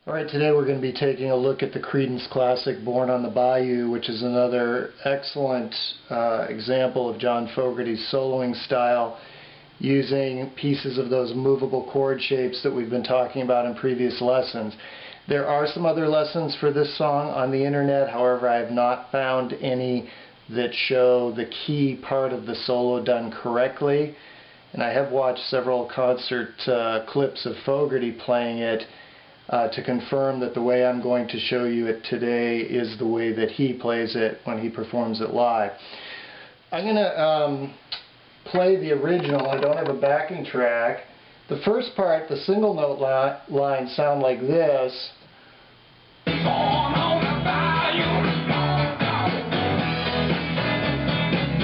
Alright, today we're going to be taking a look at the Creedence classic Born on the Bayou, which is another excellent example of John Fogerty's soloing style, using pieces of those movable chord shapes that we've been talking about in previous lessons. There are some other lessons for this song on the internet, however I have not found any that show the key part of the solo done correctly, and I have watched several concert clips of Fogerty playing it to confirm that the way I'm going to show you it today is the way that he plays it when he performs it live. I'm going to play the original. I don't have a backing track. The first part, the single note lines sound like this. You're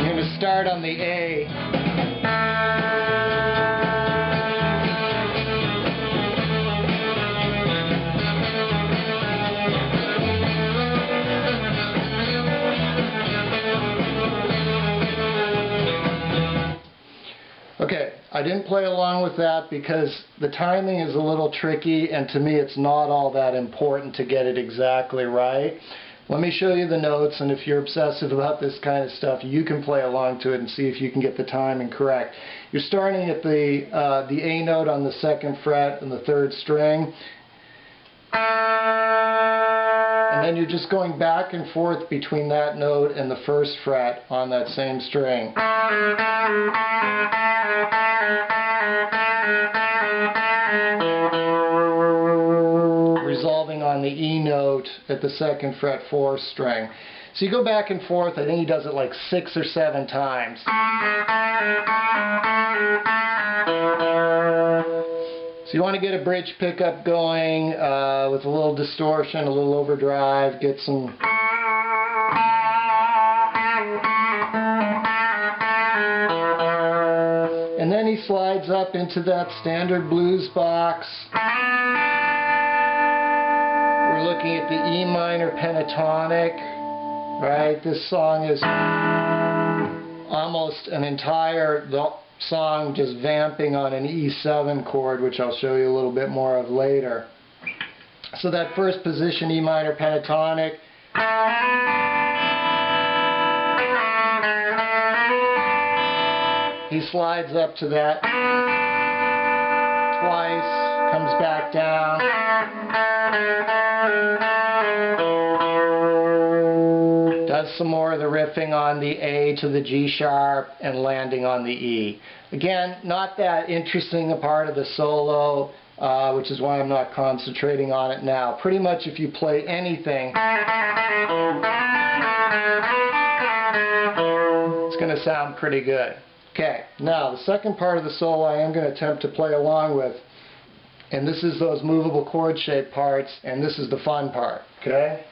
going to start on the A. Okay, I didn't play along with that because the timing is a little tricky, and to me it's not all that important to get it exactly right. Let me show you the notes, and if you're obsessive about this kind of stuff, you can play along to it and see if you can get the timing correct. You're starting at the A note on the 2nd fret and the 3rd string. And then you're just going back and forth between that note and the 1st fret on that same string. Resolving on the E note at the 2nd fret 4th string. So you go back and forth. I think he does it like 6 or 7 times. So you want to get a bridge pickup going with a little distortion, a little overdrive, get some... And then he slides up into that standard blues box. We're looking at the E minor pentatonic, right? This song is almost an entire song just vamping on an E7 chord, which I'll show you a little bit more of later. So that first position, E minor pentatonic, he slides up to that twice, comes back down, does some more of the riffing on the A to the G sharp and landing on the E. Again, not that interesting a part of the solo, which is why I'm not concentrating on it now. Pretty much if you play anything, it's going to sound pretty good. Okay, now the second part of the solo I am going to attempt to play along with, and this is those movable chord shape parts, and this is the fun part, okay?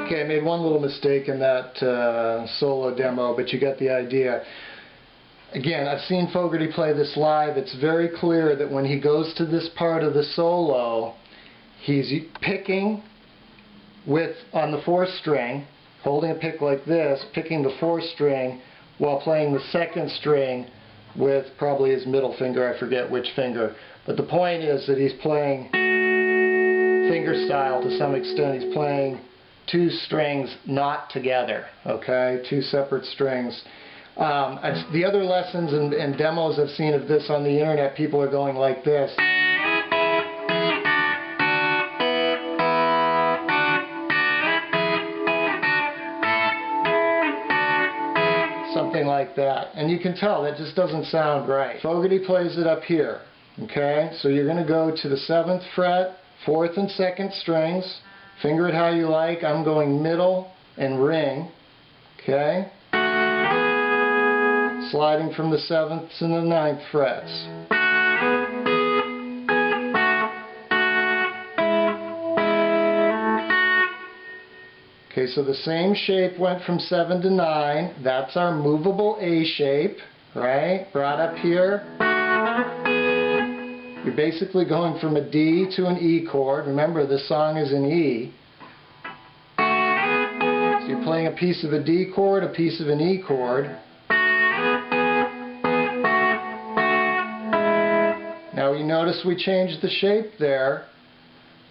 Okay, I made one little mistake in that solo demo, but you get the idea. Again, I've seen Fogerty play this live. It's very clear that when he goes to this part of the solo, he's picking on the 4th string, holding a pick like this, picking the 4th string while playing the 2nd string with probably his middle finger, I forget which finger. But the point is that he's playing finger style to some extent. He's playing 2 strings not together, okay? 2 separate strings. The other lessons and demos I've seen of this on the internet, people are going like this. something like that. And you can tell that just doesn't sound right. Fogerty plays it up here. Okay, so you're going to go to the 7th fret, 4th and 2nd strings. Finger it how you like. I'm going middle and ring. Okay, sliding from the 7th and the 9th frets. Okay, so the same shape went from 7 to 9. That's our movable A shape, right? Brought up here. You're basically going from a D to an E chord. Remember, this song is in E. So you're playing a piece of a D chord, a piece of an E chord. Now you notice we changed the shape there.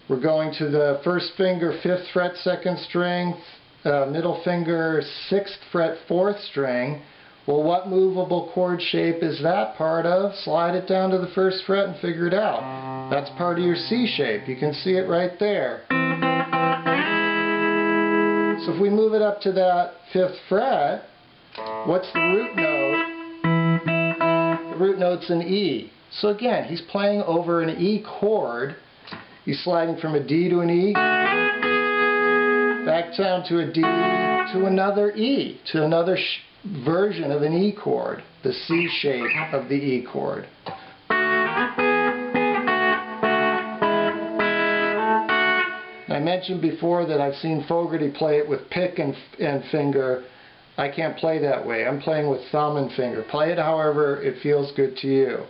We're going to the 1st finger, 5th fret, 2nd string, middle finger, 6th fret, 4th string. Well, what movable chord shape is that part of? Slide it down to the 1st fret and figure it out. That's part of your C shape. You can see it right there. So if we move it up to that 5th fret, what's the root note? The root note's an E. So again, he's playing over an E chord. He's sliding from a D to an E, back down to a D, to another E, to another version of an E chord, the C shape of the E chord. I mentioned before that I've seen Fogerty play it with pick and finger. I can't play that way. I'm playing with thumb and finger. Play it however it feels good to you.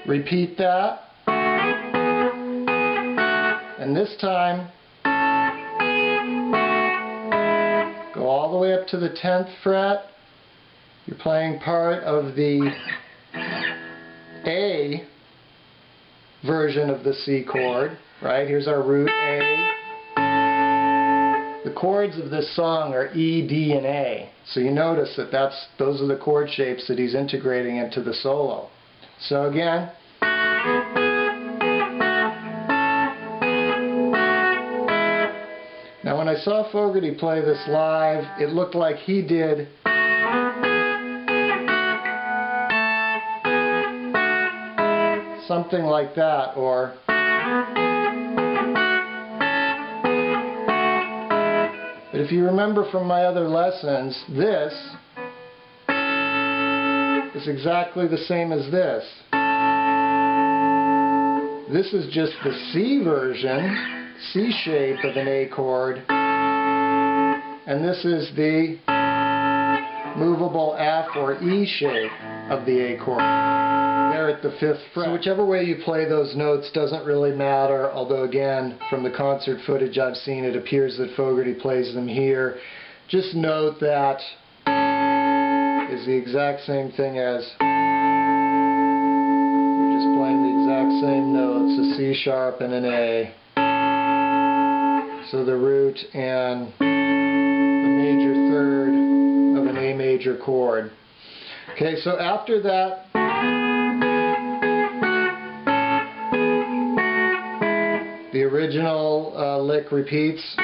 Repeat that, and this time go all the way up to the 10th fret. You're playing part of the A version of the C chord, right? Here's our root A. The chords of this song are E, D, and A. So you notice that those are the chord shapes that he's integrating into the solo. So again, now when I saw Fogerty play this live, it looked like he did something like that, or but if you remember from my other lessons, this is exactly the same as this. This is just the C version, C shape of an A chord, and this is the movable F or E shape of the A chord. There at the 5th fret. So whichever way you play those notes doesn't really matter, although again, from the concert footage I've seen, it appears that Fogerty plays them here. Just note that is the exact same thing as you're just playing the exact same notes, a C sharp and an A. So the root and the major third of an A major chord. Okay, so after that, the original lick repeats.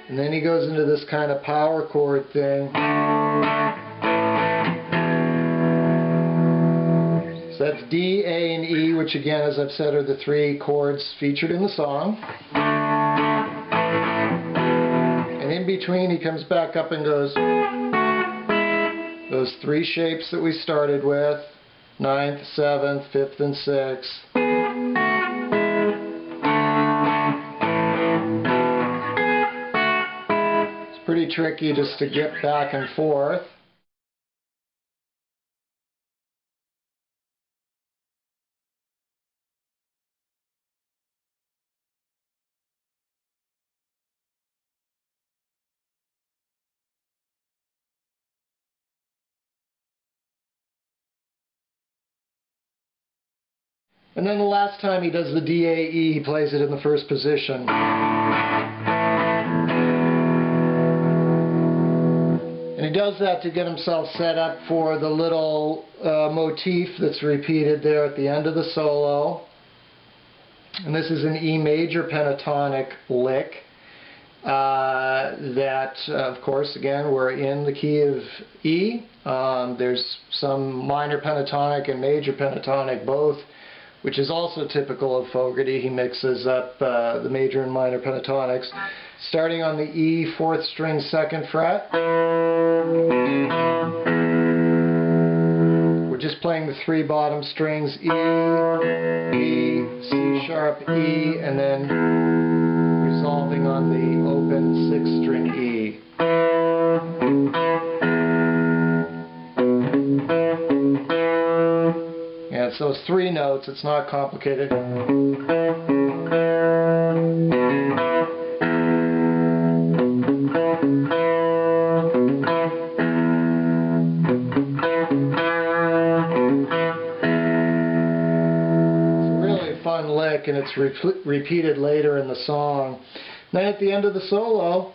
And then he goes into this kind of power chord thing. So that's D, A, and E, which again, as I've said, are the 3 chords featured in the song. And in between, he comes back up and goes those 3 shapes that we started with, 9th, 7th, 5th, and 6th. Pretty tricky just to get back and forth. And then the last time he does the D-A-E, he plays it in the first position. And he does that to get himself set up for the little motif that's repeated there at the end of the solo. And this is an E major pentatonic lick that, of course, again, we're in the key of E. There's some minor pentatonic and major pentatonic both, which is also typical of Fogerty. He mixes up the major and minor pentatonics. Starting on the E 4th string 2nd fret. We're just playing the 3 bottom strings, E, B, C sharp, E, and then resolving on the open 6th string E. Yeah, so it's 3 notes, it's not complicated. Lick, and it's repeated later in the song. Then at the end of the solo,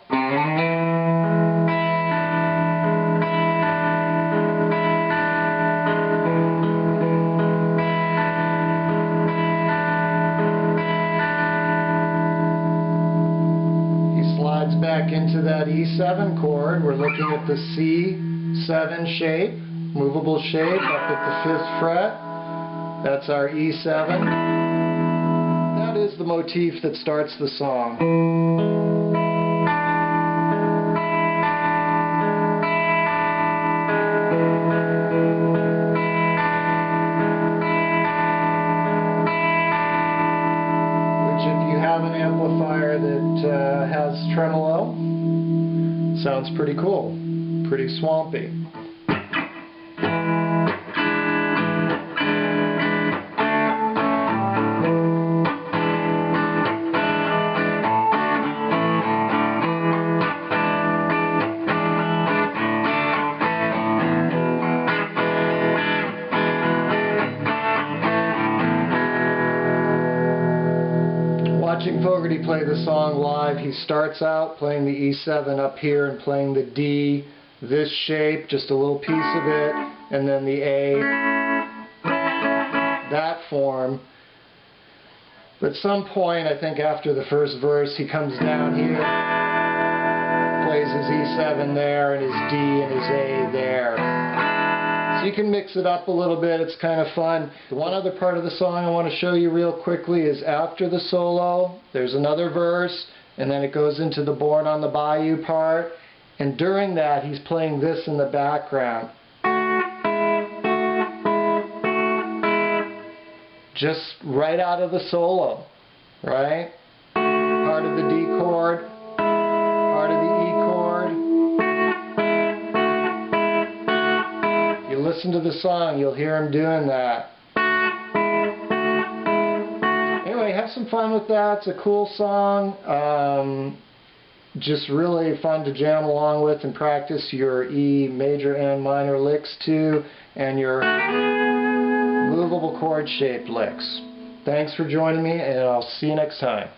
he slides back into that E7 chord. We're looking at the C7 shape, movable shape up at the 5th fret. That's our E7. That is the motif that starts the song. Which, if you have an amplifier that has tremolo, sounds pretty cool, pretty swampy. Watching Fogerty play the song live, he starts out playing the E7 up here and playing the D, this shape, just a little piece of it, and then the A, that form. But at some point, I think after the first verse, he comes down here, plays his E7 there, and his D and his A there. So you can mix it up a little bit, it's kind of fun. The one other part of the song I want to show you real quickly is after the solo, there's another verse, and then it goes into the Born on the Bayou part, and during that he's playing this in the background. Just right out of the solo, right? Part of the D chord, part of the E chord. Listen to the song, you'll hear him doing that. Anyway, have some fun with that. It's a cool song. Just really fun to jam along with and practice your E major and minor licks too, and your movable chord shaped licks. Thanks for joining me, and I'll see you next time.